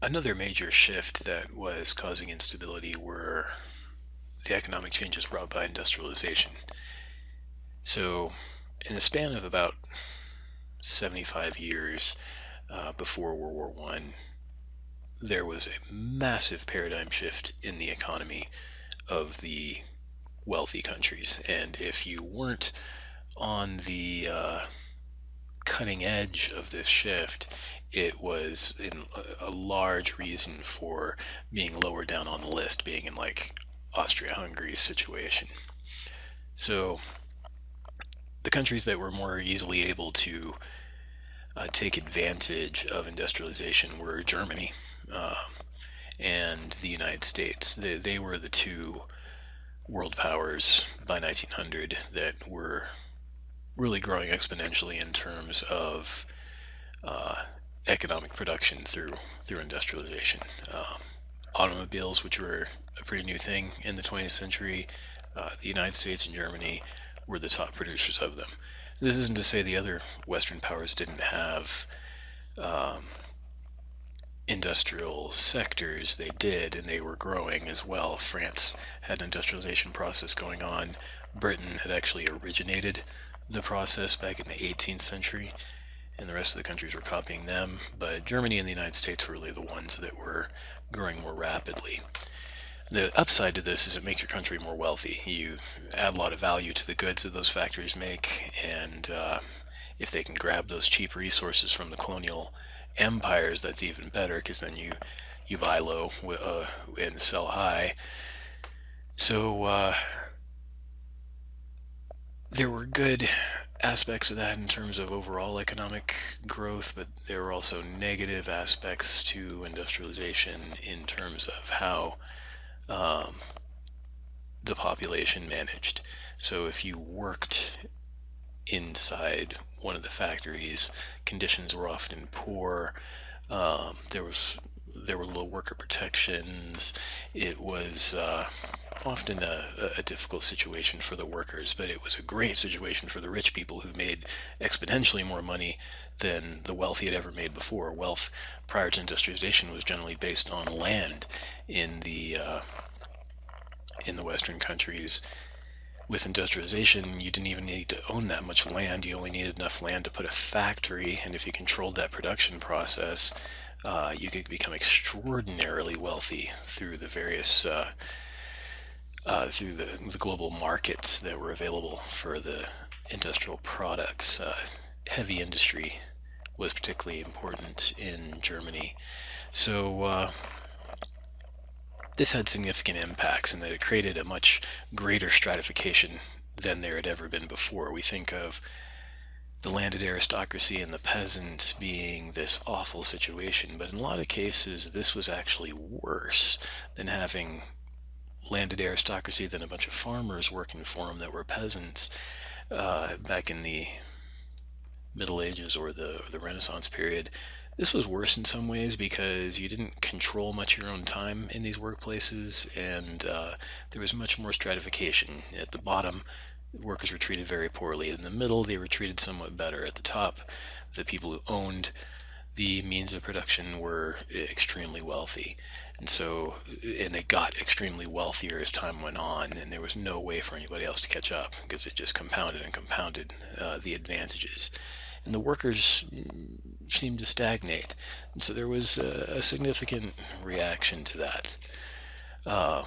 Another major shift that was causing instability were the economic changes brought by industrialization. So, in a span of about 75 years before World War One, there was a massive paradigm shift in the economy of the wealthy countries. And if you weren't on the cutting edge of this shift, it was in a large reason for being lower down on the list, being in like Austria-Hungary's situation. So the countries that were more easily able to take advantage of industrialization were Germany uh, and the United States. They were the two world powers by 1900 that were really growing exponentially in terms of uh, economic production through industrialization. Automobiles, which were a pretty new thing in the 20th century, the United States and Germany were the top producers of them. This isn't to say the other Western powers didn't have industrial sectors. They did, and they were growing as well. France had an industrialization process going on. Britain had actually originated the process back in the 18th century, and the rest of the countries were copying them. But Germany and the United States were really the ones that were growing more rapidly. The upside to this is it makes your country more wealthy. You add a lot of value to the goods that those factories make, and if they can grab those cheap resources from the colonial empires, that's even better because then you buy low and sell high. So there were good aspects of that in terms of overall economic growth, but there were also negative aspects to industrialization in terms of how um, the population managed. So if you worked inside one of the factories, conditions were often poor. There were low worker protections. It was often a difficult situation for the workers, but it was a great situation for the rich people who made exponentially more money than the wealthy had ever made before. Wealth prior to industrialization was generally based on land in the Western countries. With industrialization, you didn't even need to own that much land. You only needed enough land to put a factory, and if you controlled that production process, you could become extraordinarily wealthy through the various through the global markets that were available for the industrial products. Heavy industry was particularly important in Germany. So this had significant impacts in that it created a much greater stratification than there had ever been before. We think of the landed aristocracy and the peasants being this awful situation, but in a lot of cases, this was actually worse than having landed aristocracy than a bunch of farmers working for them that were peasants back in the Middle Ages or the Renaissance period. This was worse in some ways because you didn't control much of your own time in these workplaces, and there was much more stratification. At the bottom, workers were treated very poorly. In the middle, they were treated somewhat better. At the top, the people who owned the means of production were extremely wealthy. And they got extremely wealthier as time went on, and there was no way for anybody else to catch up because it just compounded and compounded the advantages. And the workers seemed to stagnate. And so there was a significant reaction to that. Uh,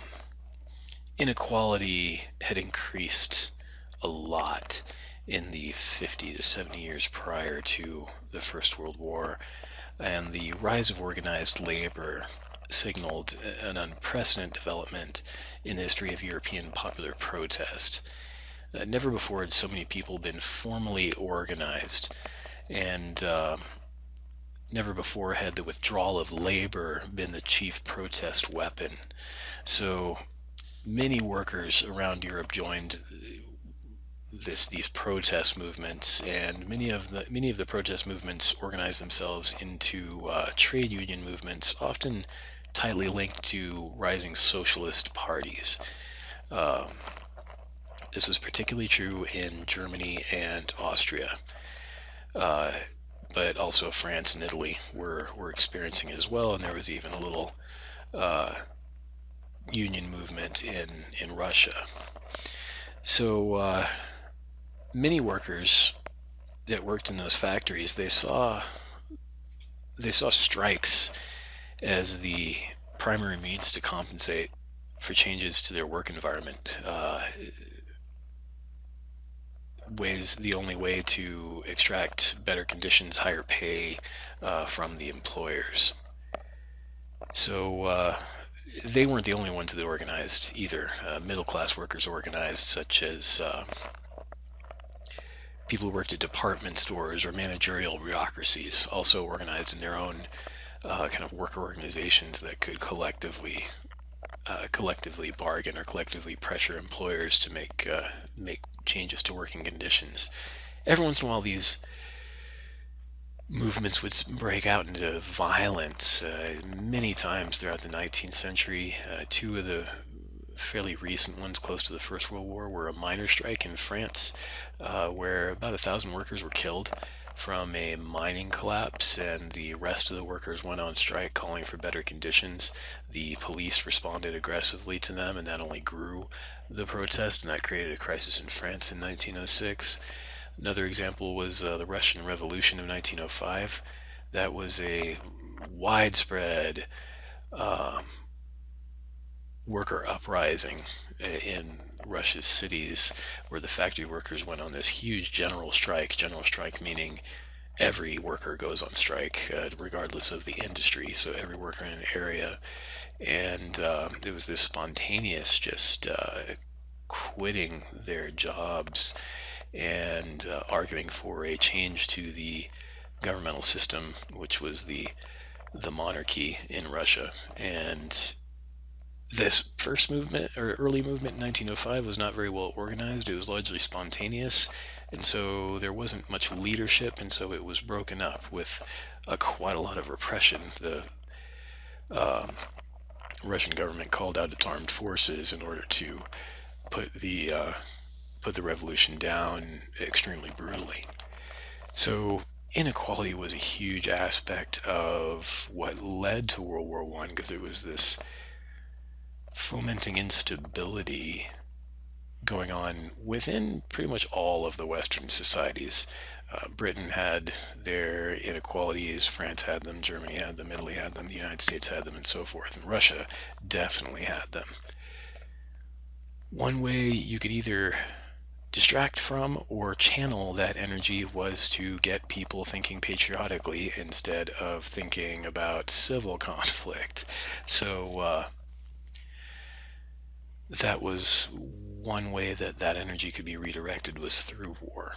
Inequality had increased a lot in the 50 to 70 years prior to the First World War, and the rise of organized labor signaled an unprecedented development in the history of European popular protest. Never before had so many people been formally organized, and never before had the withdrawal of labor been the chief protest weapon. So many workers around Europe joined these protest movements, and many of the protest movements organized themselves into trade union movements, often tightly linked to rising socialist parties. Uh, this was particularly true in Germany and Austria. Uh, but also France and Italy were experiencing it as well, and there was even a little uh, union movement in Russia. So many workers that worked in those factories, they saw strikes as the primary means to compensate for changes to their work environment. The only way to extract better conditions, higher pay from the employers. So they weren't the only ones that organized either. Middle class workers organized, such as people who worked at department stores or managerial bureaucracies, also organized in their own kind of worker organizations that could collectively bargain or collectively pressure employers to make changes to working conditions. Every once in a while, these movements would break out into violence. Many times throughout the 19th century, two of the fairly recent ones close to the First World War were a miners' strike in France, where about 1,000 workers were killed from a mining collapse, and the rest of the workers went on strike calling for better conditions. The police responded aggressively to them, and that only grew the protest, and that created a crisis in France in 1906. Another example was the Russian Revolution of 1905. That was a widespread uh, worker uprising in Russia's cities, where the factory workers went on this huge general strike. General strike meaning every worker goes on strike, regardless of the industry. So every worker in an area, and it was this spontaneous, just quitting their jobs and arguing for a change to the governmental system, which was the monarchy in Russia. And this first movement or early movement in 1905 was not very well organized. It was largely spontaneous, and so there wasn't much leadership, and so it was broken up with quite a lot of repression. The Russian government called out its armed forces in order to put the uh, put the revolution down extremely brutally. So inequality was a huge aspect of what led to World War One, because it was this fomenting instability going on within pretty much all of the Western societies. Britain had their inequalities, France had them, Germany had them, Italy had them, the United States had them, and so forth. And Russia definitely had them. One way you could either distract from or channel that energy was to get people thinking patriotically instead of thinking about civil conflict. So that was one way that that energy could be redirected, was through war.